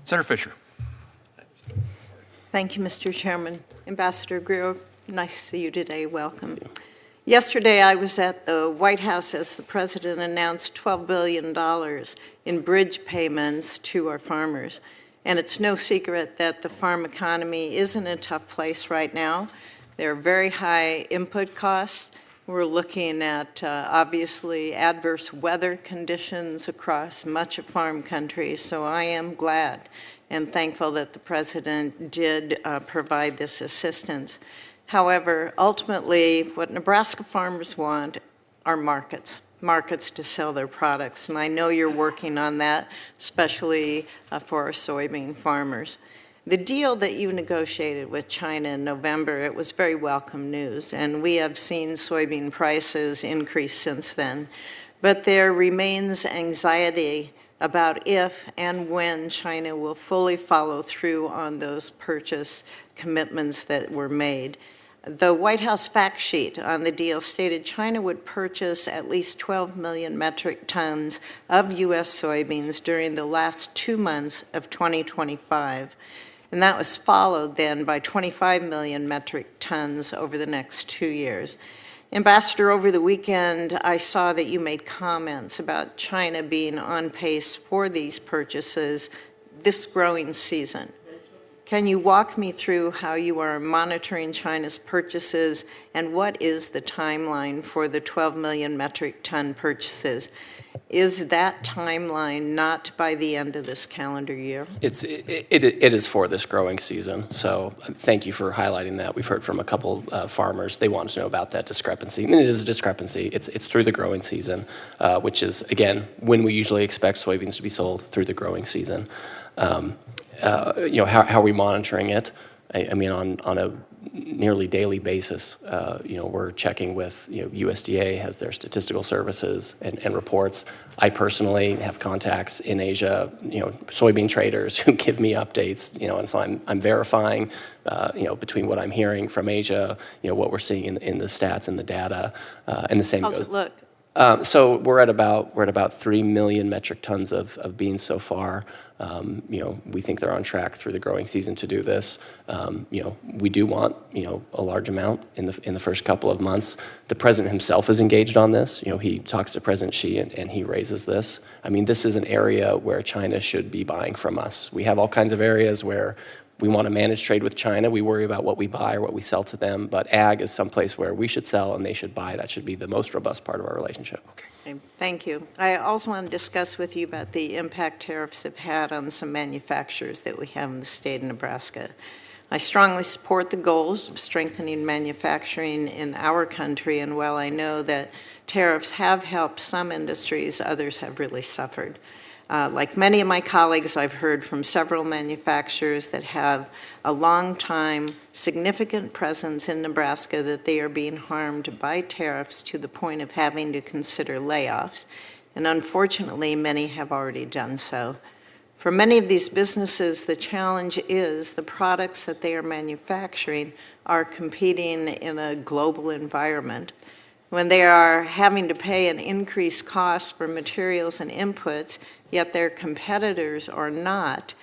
Senator Fischer. Thank you, Mr. Chairman. Ambassador Greer, nice to see you today. Welcome. Yesterday, I was at the White House as the President announced $12 billion in bridge payments to our farmers. And it's no secret that the farm economy is in a tough place right now. There are very high input costs. We're looking at, obviously, adverse weather conditions across much of farm country. So I am glad and thankful that the President did provide this assistance. However, ultimately, what Nebraska farmers want are markets to sell their products. And I know you're working on that, especially for our soybean farmers. The deal that you negotiated with China in November, it was very welcome news, and we have seen soybean prices increase since then. But there remains anxiety about if and when China will fully follow through on those purchase commitments that were made. The White House fact sheet on the deal stated China would purchase at least 12 million metric tons of U.S. soybeans during the last 2 months of 2025. And that was followed then by 25 million metric tons over the next 2 years. Ambassador, over the weekend, I saw that you made comments about China being on pace for these purchases this growing season. Can you walk me through how you are monitoring China's purchases and what is the timeline for the 12 million metric ton purchases? Is that timeline not by the end of this calendar year? It is for this growing season, so thank you for highlighting that. We've heard from a couple farmers. They wanted to know about that discrepancy, and it is a discrepancy. It's through the growing season, which is, again, when we usually expect soybeans to be sold, through the growing season. How are we monitoring it? I mean, on a nearly daily basis, we're checking with, USDA has their statistical services and reports. I personally have contacts in Asia, soybean traders who give me updates, and so I'm verifying, between what I'm hearing from Asia, what we're seeing in the stats and the data, and the same goes. How's it look? So we're at about 3 million metric tons of beans so far. We think they're on track through the growing season to do this. We do want a large amount in the first couple of months. The president himself is engaged on this. He talks to President Xi and he raises this. I mean, this is an area where China should be buying from us. We have all kinds of areas where we want to manage trade with China. We worry about what we buy or what we sell to them, but ag is someplace where we should sell and they should buy. That should be the most robust part of our relationship. Okay. Thank you. I also want to discuss with you about the impact tariffs have had on some manufacturers that we have in the state of Nebraska. I strongly support the goals of strengthening manufacturing in our country, and while I know that tariffs have helped some industries, others have really suffered. Like many of my colleagues, I've heard from several manufacturers that have a long time, significant presence in Nebraska that they are being harmed by tariffs to the point of having to consider layoffs. And unfortunately, many have already done so. For many of these businesses, the challenge is the products that they are manufacturing are competing in a global environment. When they are having to pay an increased cost for materials and inputs, yet their competitors are not,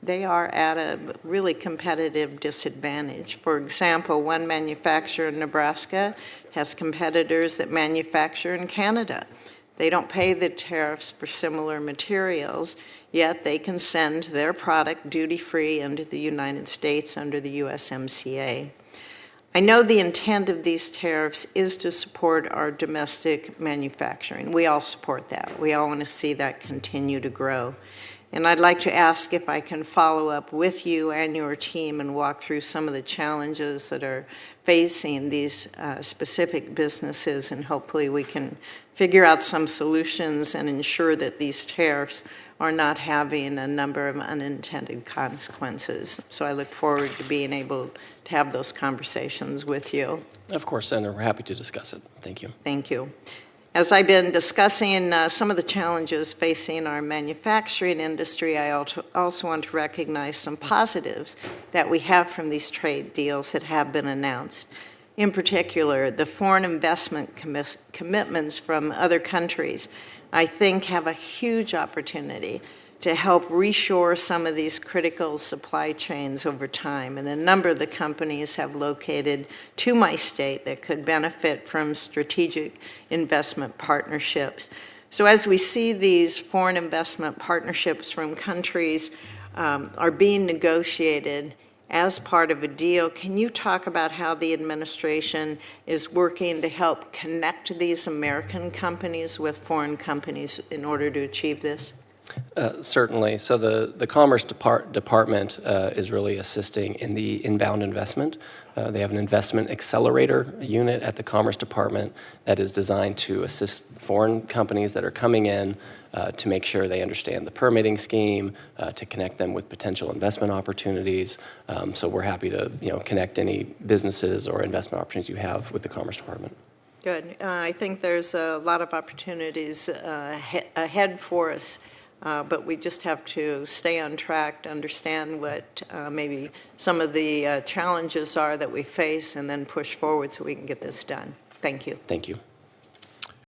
they are at a really competitive disadvantage. For example, one manufacturer in Nebraska has competitors that manufacture in Canada. They don't pay the tariffs for similar materials, yet they can send their product duty-free into the United States under the USMCA. I know the intent of these tariffs is to support our domestic manufacturing. We all support that. We all want to see that continue to grow. And I'd like to ask if I can follow up with you and your team and walk through some of the challenges that are facing these specific businesses, and hopefully we can figure out some solutions and ensure that these tariffs are not having a number of unintended consequences. So I look forward to being able to have those conversations with you. Of course, Senator, we're happy to discuss it. Thank you. Thank you. As I've been discussing some of the challenges facing our manufacturing industry, I also want to recognize some positives that we have from these trade deals that have been announced. In particular, the foreign investment commitments from other countries, I think, have a huge opportunity to help reshore some of these critical supply chains over time. And a number of the companies have located to my state that could benefit from strategic investment partnerships. So as we see these foreign investment partnerships from countries are being negotiated as part of a deal, can you talk about how the administration is working to help connect these American companies with foreign companies in order to achieve this? Certainly. So the Commerce Department is really assisting in the inbound investment. They have an investment accelerator unit at the Commerce Department that is designed to assist foreign companies that are coming in to make sure they understand the permitting scheme, to connect them with potential investment opportunities. So we're happy to connect any businesses or investment opportunities you have with the Commerce Department. Good. I think there's a lot of opportunities ahead for us. But we just have to stay on track to understand what maybe some of the challenges are that we face and then push forward so we can get this done. Thank you. Thank you.